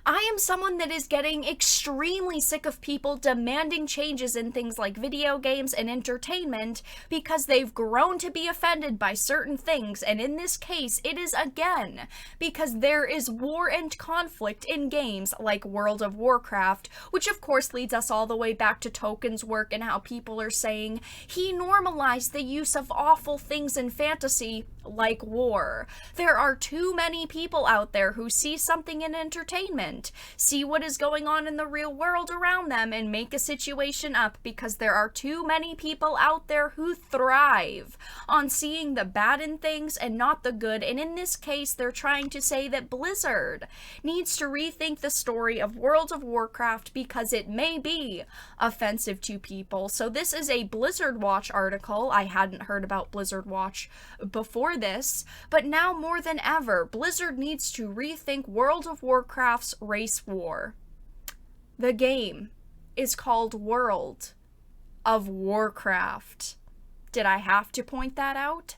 I am someone that is getting extremely sick of people demanding changes in things like video games and entertainment because they've grown to be offended by certain things, and in this case, it is again because there is war and conflict in games like World of Warcraft, which of course leads us all the way back to Token's work and how people are saying he normalized the use of awful things in fantasy like war. There are too many people out there who see something in entertainment, see what is going on in the real world around them, and make a situation up because there are too many people out there who thrive on seeing the bad in things and not the good. And in this case, they're trying to say that Blizzard needs to rethink the story of World of Warcraft because it may be offensive to people. So this is a Blizzard Watch article. I hadn't heard about Blizzard Watch before this, but now more than ever, Blizzard needs to rethink World of Warcraft's race war. The game is called World of Warcraft. Did I have to point that out?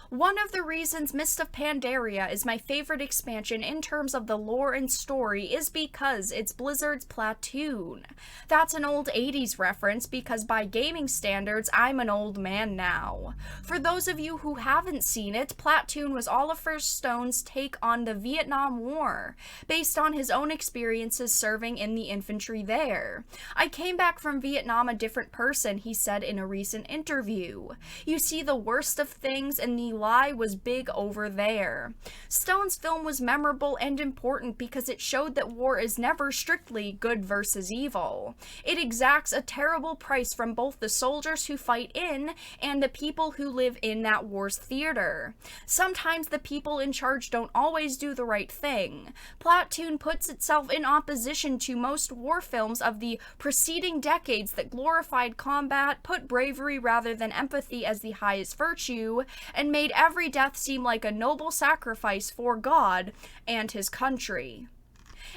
One of the reasons Mist of Pandaria is my favorite expansion in terms of the lore and story is because it's Blizzard's Platoon. That's an old 80s reference because by gaming standards, I'm an old man now. For those of you who haven't seen it, Platoon was Oliver Stone's take on the Vietnam War, based on his own experiences serving in the infantry there. I came back from Vietnam a different person, he said in a recent interview. You see the worst of things and the lie was big over there. Stone's film was memorable and important because it showed that war is never strictly good versus evil. It exacts a terrible price from both the soldiers who fight in and the people who live in that war's theater. Sometimes the people in charge don't always do the right thing. Platoon puts itself in opposition to most war films of the preceding decades that glorified combat, put bravery rather than empathy as the highest virtue, and made every death seem like a noble sacrifice for God and his country.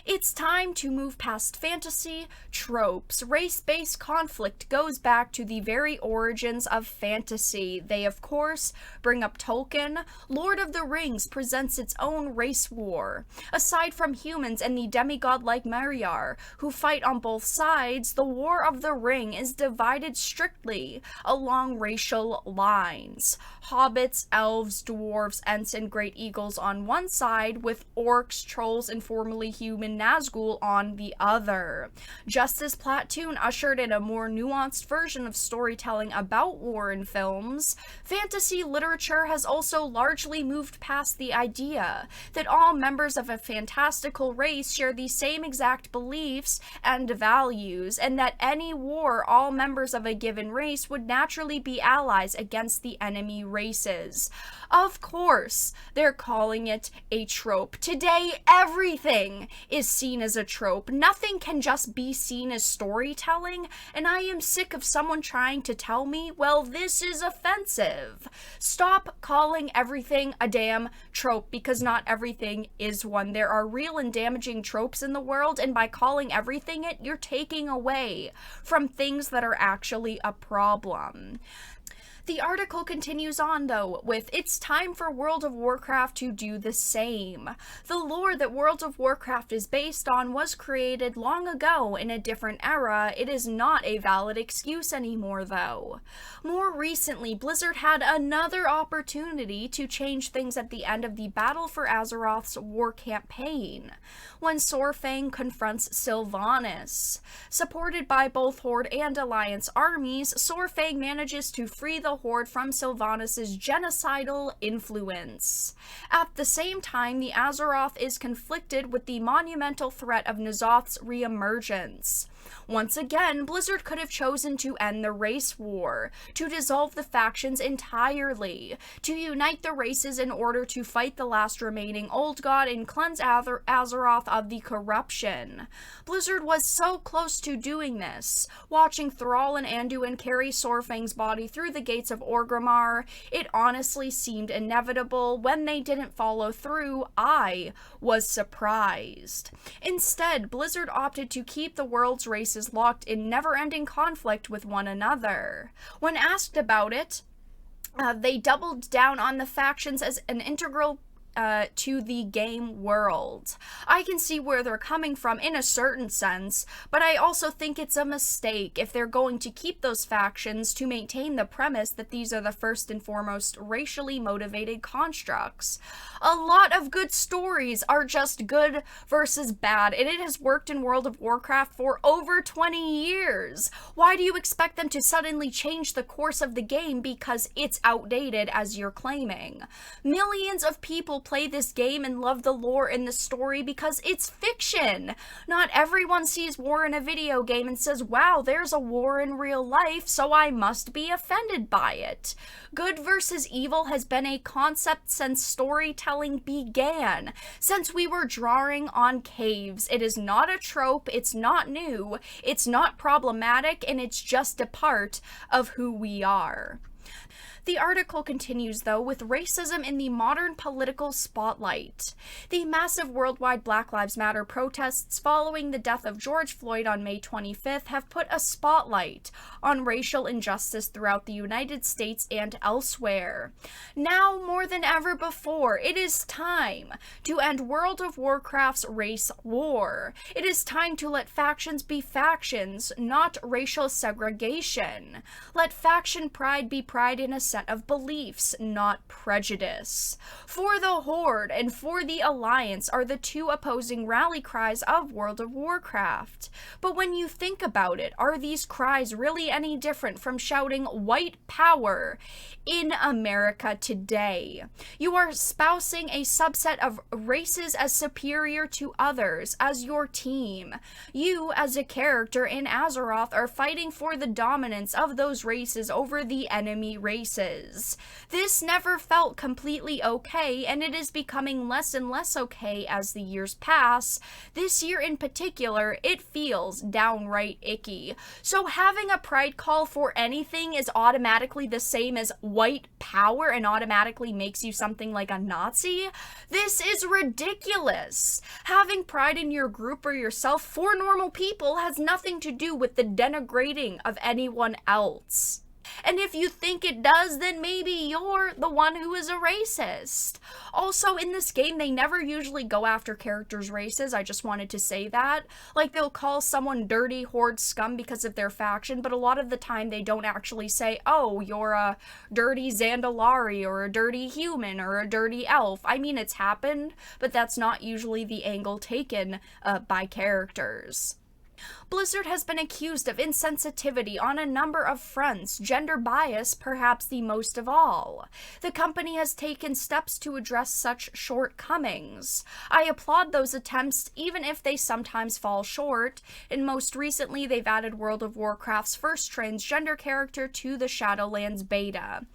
It's time to move past fantasy tropes. Race-based conflict goes back to the very origins of fantasy. They, of course, bring up Tolkien. Lord of the Rings presents its own race war. Aside from humans and the demigod-like Meriar, who fight on both sides, the War of the Ring is divided strictly along racial lines. Hobbits, elves, dwarves, ents, and great eagles on one side, with orcs, trolls, and formerly human Nazgul on the other. Just as Platoon ushered in a more nuanced version of storytelling about war in films, fantasy literature has also largely moved past the idea that all members of a fantastical race share the same exact beliefs and values, and that any war all members of a given race would naturally be allies against the enemy races. Of course, they're calling it a trope. Today, everything is seen as a trope. Nothing can just be seen as storytelling, and I am sick of someone trying to tell me, well, this is offensive. Stop calling everything a damn trope, because not everything is one. There are real and damaging tropes in the world, and by calling everything it, you're taking away from things that are actually a problem. The article continues on, though, with, it's time for World of Warcraft to do the same. The lore that World of Warcraft is based on was created long ago in a different era. It is not a valid excuse anymore, though. More recently, Blizzard had another opportunity to change things at the end of the Battle for Azeroth's war campaign, when Saurfang confronts Sylvanas. Supported by both Horde and Alliance armies, Saurfang manages to free the Horde from Sylvanas' genocidal influence. At the same time, the Azeroth is conflicted with the monumental threat of N'Zoth's reemergence. Once again, Blizzard could have chosen to end the race war, to dissolve the factions entirely, to unite the races in order to fight the last remaining Old God and cleanse Azeroth of the corruption. Blizzard was so close to doing this. Watching Thrall and Anduin carry Saurfang's body through the gates of Orgrimmar, it honestly seemed inevitable. When they didn't follow through, I was surprised. Instead, Blizzard opted to keep the world's races locked in never-ending conflict with one another. When asked about it, they doubled down on the factions as an integral to the game world. I can see where they're coming from in a certain sense, but I also think it's a mistake if they're going to keep those factions to maintain the premise that these are the first and foremost racially motivated constructs. A lot of good stories are just good versus bad, and it has worked in World of Warcraft for over 20 years. Why do you expect them to suddenly change the course of the game because it's outdated, as you're claiming? Millions of people play this game and love the lore and the story because it's fiction. Not everyone sees war in a video game and says, wow, there's a war in real life, so I must be offended by it. Good versus evil has been a concept since storytelling began, since we were drawing on caves. It is not a trope, it's not new, it's not problematic, and it's just a part of who we are. The article continues, though, with racism in the modern political spotlight. The massive worldwide Black Lives Matter protests following the death of George Floyd on May 25th have put a spotlight on racial injustice throughout the United States and elsewhere. Now, more than ever before, it is time to end World of Warcraft's race war. It is time to let factions be factions, not racial segregation. Let faction pride be pride in a set of beliefs, not prejudice. For the Horde and for the Alliance are the two opposing rally cries of World of Warcraft. But when you think about it, are these cries really any different from shouting white power in America today? You are espousing a subset of races as superior to others as your team. You, as a character in Azeroth, are fighting for the dominance of those races over the enemy races. This never felt completely okay, and it is becoming less and less okay as the years pass. This year in particular, it feels downright icky. So having a pride call for anything is automatically the same as white power and automatically makes you something like a Nazi? This is ridiculous. Having pride in your group or yourself for normal people has nothing to do with the denigrating of anyone else. And if you think it does, then maybe you're the one who is a racist. Also, in this game, they never usually go after characters' races. I just wanted to say that. Like, they'll call someone dirty horde scum because of their faction, but a lot of the time they don't actually say, oh, you're a dirty Zandalari, or a dirty human, or a dirty elf. I mean, it's happened, but that's not usually the angle taken by characters. Blizzard has been accused of insensitivity on a number of fronts, gender bias perhaps the most of all. The company has taken steps to address such shortcomings. I applaud those attempts, even if they sometimes fall short, and most recently they've added World of Warcraft's first transgender character to the Shadowlands beta.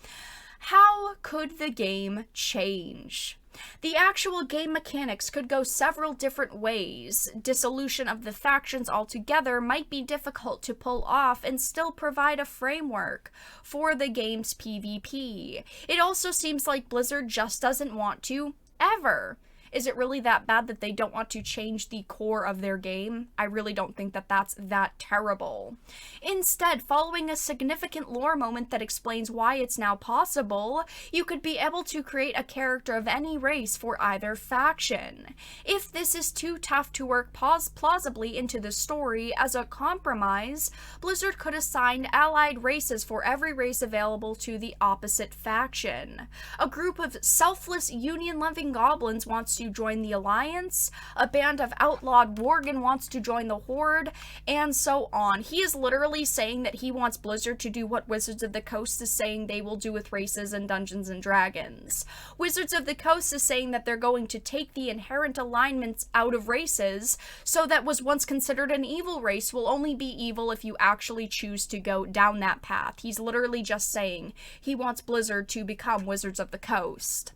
How could the game change? The actual game mechanics could go several different ways. Dissolution of the factions altogether might be difficult to pull off and still provide a framework for the game's PvP. It also seems like Blizzard just doesn't want to, ever. Is it really that bad that they don't want to change the core of their game? I really don't think that that's that terrible. Instead, following a significant lore moment that explains why it's now possible, you could be able to create a character of any race for either faction. If this is too tough to work plausibly into the story as a compromise, Blizzard could assign allied races for every race available to the opposite faction. A group of selfless union-loving goblins wants to join the Alliance, a band of outlawed Worgen wants to join the Horde, and so on. He is literally saying that he wants Blizzard to do what Wizards of the Coast is saying they will do with races in Dungeons and Dragons. Wizards of the Coast is saying that they're going to take the inherent alignments out of races, so that was once considered an evil race will only be evil if you actually choose to go down that path. He's literally just saying he wants Blizzard to become Wizards of the Coast.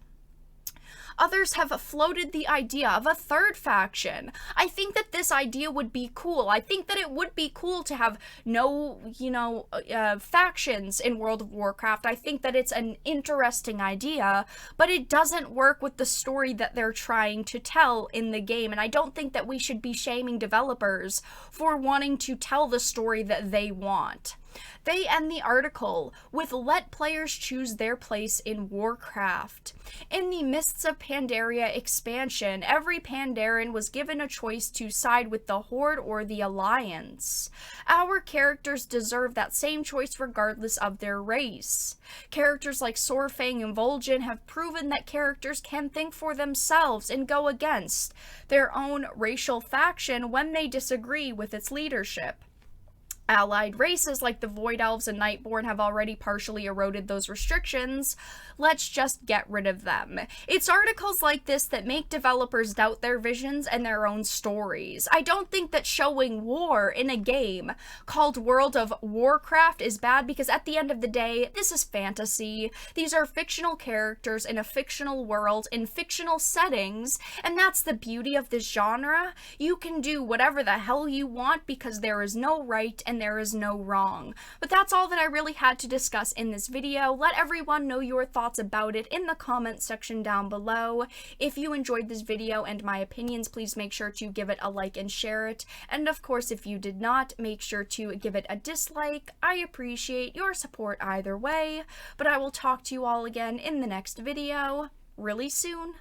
Others have floated the idea of a third faction. I think that this idea would be cool. I think that it would be cool to have no, factions in World of Warcraft. I think that it's an interesting idea, but it doesn't work with the story that they're trying to tell in the game, and I don't think that we should be shaming developers for wanting to tell the story that they want. They end the article with "Let players choose their place in Warcraft. In the Mists of Pandaria expansion, every Pandaren was given a choice to side with the Horde or the Alliance. Our characters deserve that same choice regardless of their race. Characters like Sorfang and Vol'jin have proven that characters can think for themselves and go against their own racial faction when they disagree with its leadership. Allied races like the Void Elves and Nightborn have already partially eroded those restrictions. Let's just get rid of them. It's articles like this that make developers doubt their visions and their own stories. I don't think that showing war in a game called World of Warcraft is bad, because at the end of the day, this is fantasy. These are fictional characters in a fictional world, in fictional settings, and that's the beauty of this genre. You can do whatever the hell you want because there is no right and there is no wrong. But that's all that I really had to discuss in this video. Let everyone know your thoughts about it in the comments section down below. If you enjoyed this video and my opinions, please make sure to give it a like and share it. And of course, if you did not, make sure to give it a dislike. I appreciate your support either way, but I will talk to you all again in the next video really soon.